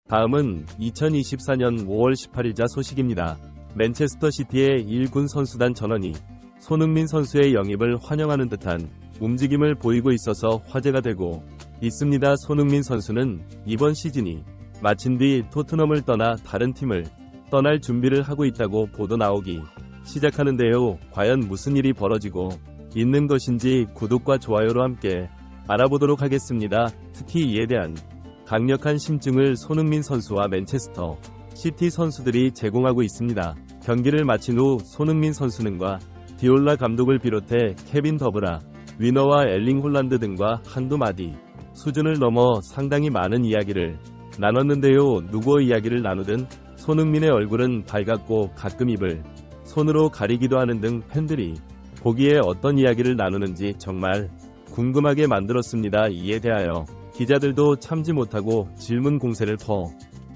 다음은 2024년 5월 18일자 소식입니다. 맨체스터 시티의 1군 선수단 전원이 손흥민 선수의 영입을 환영하는 듯한 움직임을 보이고 있어서 화제가 되고 있습니다. 손흥민 선수는 이번 시즌이 마친 뒤 토트넘을 떠나 다른 팀을 떠날 준비를 하고 있다고 보도 나오기 시작하는데요. 과연 무슨 일이 벌어지고 있는 것인지 구독과 좋아요로 함께 알아보도록 하겠습니다. 특히 이에 대한 강력한 심증을 손흥민 선수와 맨체스터 시티 선수들이 제공하고 있습니다. 경기를 마친 후 손흥민 선수는 디올라 감독을 비롯해 케빈 더브라, 위너와 엘링 홀란드 등과 한두 마디 수준을 넘어 상당히 많은 이야기를 나눴는데요. 누구의 이야기를 나누든 손흥민의 얼굴은 밝았고 가끔 입을 손으로 가리기도 하는 등 팬들이 보기에 어떤 이야기를 나누는지 정말 궁금하게 만들었습니다. 이에 대하여 기자들도 참지 못하고 질문 공세를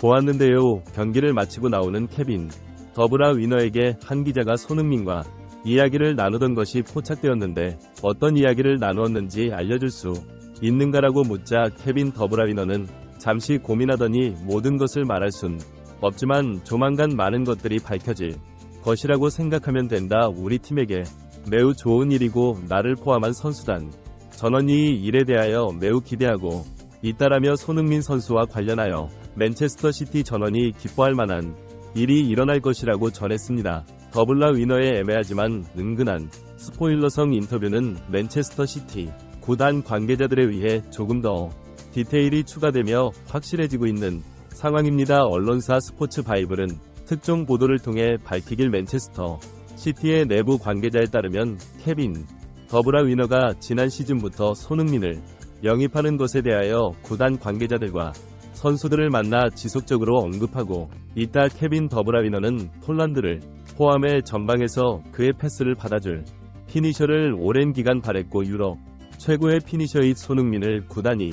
보았는데요. 경기를 마치고 나오는 케빈 더브라 위너에게 한 기자가 손흥민과 이야기를 나누던 것이 포착되었는데 어떤 이야기를 나누었는지 알려줄 수 있는가라고 묻자 케빈 더브라 위너는 잠시 고민하더니 모든 것을 말할 순 없지만 조만간 많은 것들이 밝혀질 것이라고 생각하면 된다. 우리 팀에게 매우 좋은 일이고 나를 포함한 선수단 전원이 이 일에 대하여 매우 기대하고 있다라며 손흥민 선수와 관련하여 맨체스터 시티 전원이 기뻐할 만한 일이 일어날 것이라고 전했습니다. 더블라 위너의 애매하지만 은근한 스포일러성 인터뷰는 맨체스터 시티 구단 관계자들에 의해 조금 더 디테일이 추가되며 확실해지고 있는 상황입니다. 언론사 스포츠 바이블은 특정 보도를 통해 밝히길 맨체스터 시티의 내부 관계자에 따르면 케빈 더브라 위너가 지난 시즌부터 손흥민을 영입하는 것에 대하여 구단 관계자들과 선수들을 만나 지속적으로 언급하고 있다. 케빈 더브라 위너는 폴란드를 포함해 전방에서 그의 패스를 받아줄 피니셔를 오랜 기간 바랬고 유럽 최고의 피니셔인 손흥민을 구단이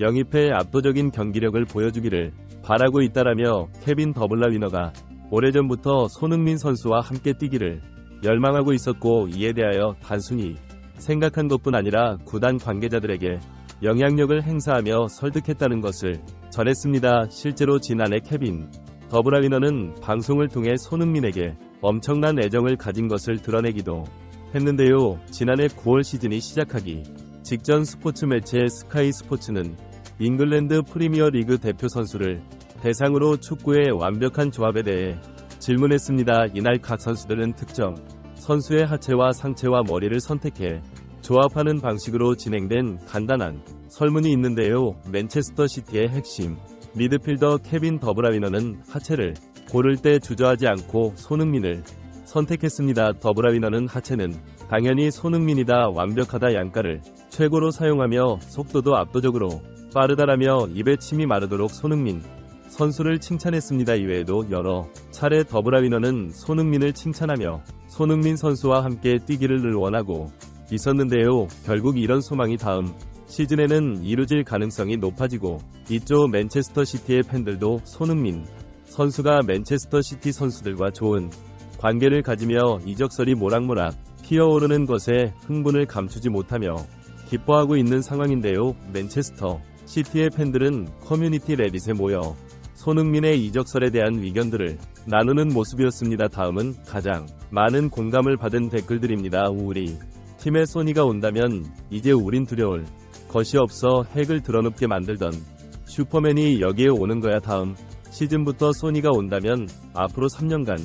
영입해 압도적인 경기력을 보여주기를 바라고 있다라며 케빈 더블라 위너가 오래전부터 손흥민 선수와 함께 뛰기를 열망하고 있었고 이에 대하여 단순히 생각한 것뿐 아니라 구단 관계자들에게 영향력을 행사하며 설득했다는 것을 전했습니다. 실제로 지난해 케빈 더브라 위너는 방송을 통해 손흥민에게 엄청난 애정을 가진 것을 드러내기도 했는데요. 지난해 9월 시즌이 시작하기 직전 스포츠 매체 스카이 스포츠는 잉글랜드 프리미어 리그 대표 선수를 대상으로 축구의 완벽한 조합에 대해 질문했습니다. 이날 각 선수들은 특정 선수의 하체와 상체와 머리를 선택해 조합하는 방식으로 진행된 간단한 설문이 있는데요. 맨체스터 시티의 핵심 미드필더 케빈 더브라 위너는 하체를 고를 때 주저하지 않고 손흥민을 선택했습니다. 더브라 위너는 하체는 당연히 손흥민이다. 완벽하다. 양가를 최고로 사용하며 속도도 압도적으로 빠르다라며 입에 침이 마르도록 손흥민 선수를 칭찬했습니다. 이외에도 여러 차례 더브라 위너는 손흥민을 칭찬하며 손흥민 선수와 함께 뛰기를 늘 원하고 있었는데요. 결국 이런 소망이 다음 시즌에는 이루어질 가능성이 높아지고 있죠. 맨체스터 시티의 팬들도 손흥민 선수가 맨체스터 시티 선수들과 좋은 관계를 가지며 이적설이 모락모락 피어오르는 것에 흥분을 감추지 못하며 기뻐하고 있는 상황인데요. 맨체스터 시티의 팬들은 커뮤니티 레딧에 모여 손흥민의 이적설에 대한 의견들을 나누는 모습이었습니다. 다음은 가장 많은 공감을 받은 댓글들입니다. 우리 팀에 소니가 온다면 이제 우린 두려울 것이 없어 핵을 드러눕게 만들던 슈퍼맨이 여기에 오는 거야. 다음 시즌부터 소니가 온다면 앞으로 3년간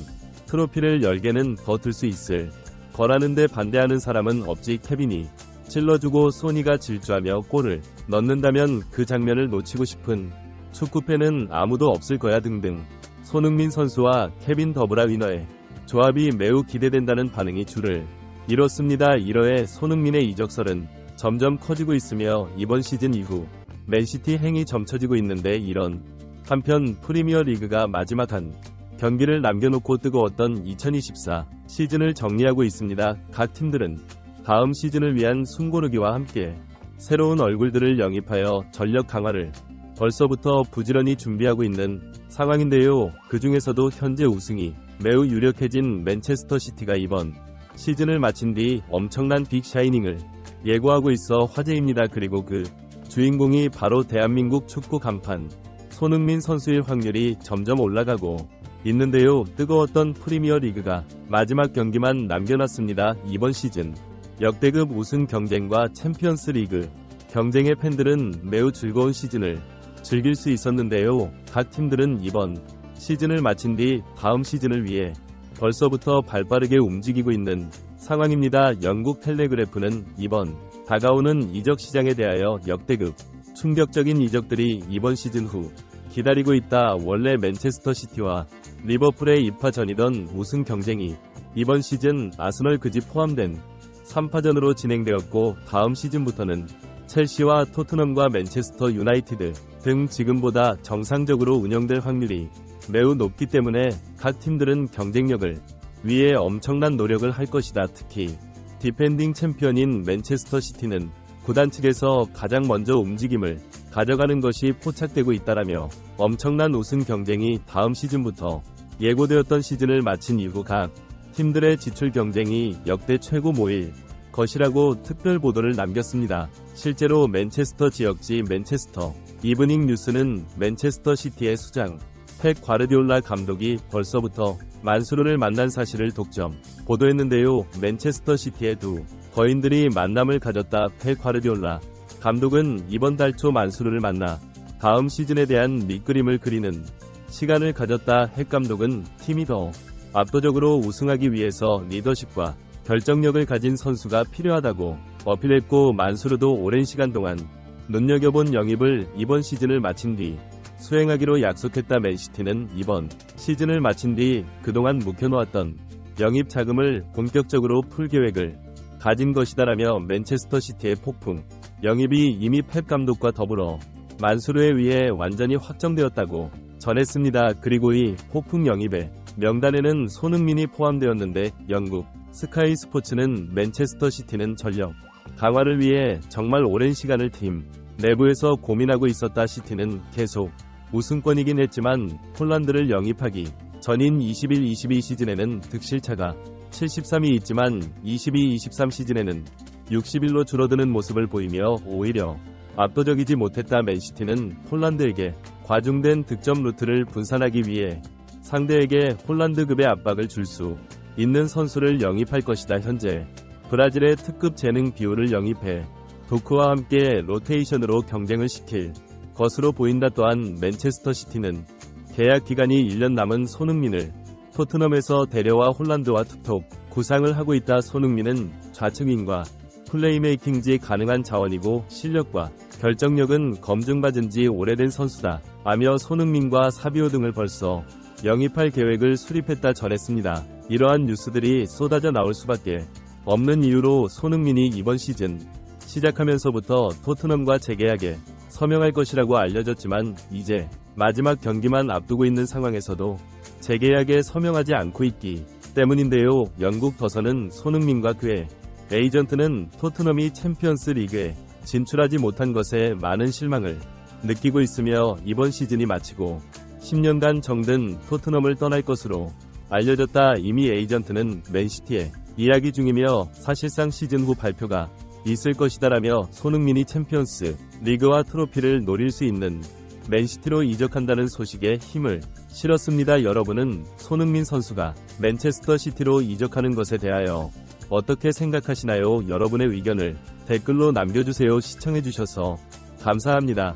트로피를 10개는 더 들 수 있을 거라는데 반대하는 사람은 없지. 케빈이 찔러주고 소니가 질주하며 골을 넣는다면 그 장면을 놓치고 싶은 축구팬은 아무도 없을 거야 등등. 손흥민 선수와 케빈 더브라 위너의 조합이 매우 기대된다는 반응이 줄을 이뤘습니다. 이러해 손흥민의 이적설은 점점 커지고 있으며 이번 시즌 이후 맨시티 행이 점쳐지고 있는데 이런 한편 프리미어 리그가 마지막 한 경기를 남겨놓고 뜨거웠던 2024 시즌을 정리하고 있습니다. 각 팀들은 다음 시즌을 위한 숨고르기와 함께 새로운 얼굴들을 영입하여 전력 강화를 벌써부터 부지런히 준비하고 있는 상황인데요. 그 중에서도 현재 우승이 매우 유력해진 맨체스터 시티가 이번 시즌을 마친 뒤 엄청난 빅샤이닝을 예고하고 있어 화제입니다. 그리고 그 주인공이 바로 대한민국 축구 간판 손흥민 선수의 확률이 점점 올라가고 있는데요. 뜨거웠던 프리미어 리그가 마지막 경기만 남겨놨습니다. 이번 시즌 역대급 우승 경쟁과 챔피언스 리그 경쟁의 팬들은 매우 즐거운 시즌을 즐길 수 있었는데요. 각 팀들은 이번 시즌을 마친 뒤 다음 시즌을 위해 벌써부터 발빠르게 움직이고 있는 상황입니다. 영국 텔레그래프는 이번 다가오는 이적 시장에 대하여 역대급 충격적인 이적들이 이번 시즌 후 기다리고 있다. 원래 맨체스터 시티와 리버풀의 2파전이던 우승 경쟁이 이번 시즌 아스널 그지 포함된 3파전으로 진행되었고, 다음 시즌부터는 첼시와 토트넘과 맨체스터 유나이티드 등 지금보다 정상적으로 운영될 확률이 매우 높기 때문에 각 팀들은 경쟁력을 위해 엄청난 노력을 할 것이다. 특히 디펜딩 챔피언인 맨체스터 시티는 구단 측에서 가장 먼저 움직임을 가져가는 것이 포착되고 있다라며 엄청난 우승 경쟁이 다음 시즌부터 예고되었던 시즌을 마친 이후 각 팀들의 지출 경쟁이 역대 최고 모일 것이라고 특별 보도를 남겼습니다. 실제로 맨체스터 지역지 맨체스터 이브닝 뉴스는 맨체스터 시티의 수장 펩 과르디올라 감독이 벌써부터 만수르를 만난 사실을 독점 보도했는데요. 맨체스터 시티의 두 거인들이 만남을 가졌다. 펩 과르디올라 감독은 이번 달 초 만수르를 만나 다음 시즌에 대한 밑그림을 그리는 시간을 가졌다. 펩 감독은 팀이 더 압도적으로 우승하기 위해서 리더십과 결정력을 가진 선수가 필요하다고 어필했고, 만수르도 오랜 시간 동안 눈여겨본 영입을 이번 시즌을 마친 뒤 수행하기로 약속했다. 맨시티는 이번 시즌을 마친 뒤 그동안 묵혀놓았던 영입 자금을 본격적으로 풀 계획을 가진 것이다라며 맨체스터 시티의 폭풍 영입이 이미 펩 감독과 더불어 만수르에 의해 완전히 확정되었다고 전했습니다. 그리고 이 폭풍 영입의 명단에는 손흥민이 포함되었는데, 영국 스카이 스포츠는 맨체스터 시티는 전력 강화를 위해 정말 오랜 시간을 팀 내부에서 고민하고 있었다. 시티는 계속 우승권이긴 했지만 폴란드를 영입하기 전인 21-22 시즌에는 득실차가 73이 있지만 22-23 시즌에는 61로 줄어드는 모습을 보이며 오히려 압도적이지 못했다. 맨시티는 폴란드에게 과중된 득점 루트를 분산하기 위해 상대에게 폴란드급의 압박을 줄 수 있는 선수를 영입할 것이다. 현재 브라질의 특급 재능 비율을 영입해 도크와 함께 로테이션으로 경쟁을 시킬 것으로 보인다. 또한 맨체스터 시티는 계약 기간이 1년 남은 손흥민을 토트넘에서 데려와 홀란드와 투톱 구상을 하고 있다. 손흥민은 좌측윙과 플레이메이킹지 가능한 자원이고 실력과 결정력은 검증받은 지 오래된 선수다 하며 손흥민과 사비오 등을 벌써 영입할 계획을 수립했다 전했습니다. 이러한 뉴스들이 쏟아져 나올 수밖에 없는 이유로 손흥민이 이번 시즌 시작하면서부터 토트넘과 재계약에 서명할 것이라고 알려졌지만 이제 마지막 경기만 앞두고 있는 상황에서도 재계약에 서명하지 않고 있기 때문인데요. 영국 더선은 손흥민과 그의 에이전트는 토트넘이 챔피언스 리그에 진출하지 못한 것에 많은 실망을 느끼고 있으며 이번 시즌이 마치고 10년간 정든 토트넘을 떠날 것으로 알려졌다. 이미 에이전트는 맨시티에 이야기 중이며 사실상 시즌 후 발표가 있을 것이다라며 손흥민이 챔피언스 리그와 트로피를 노릴 수 있는 맨시티로 이적한다는 소식에 힘을 실었습니다. 여러분은 손흥민 선수가 맨체스터 시티로 이적하는 것에 대하여 어떻게 생각하시나요? 여러분의 의견을 댓글로 남겨주세요. 시청해주셔서 감사합니다.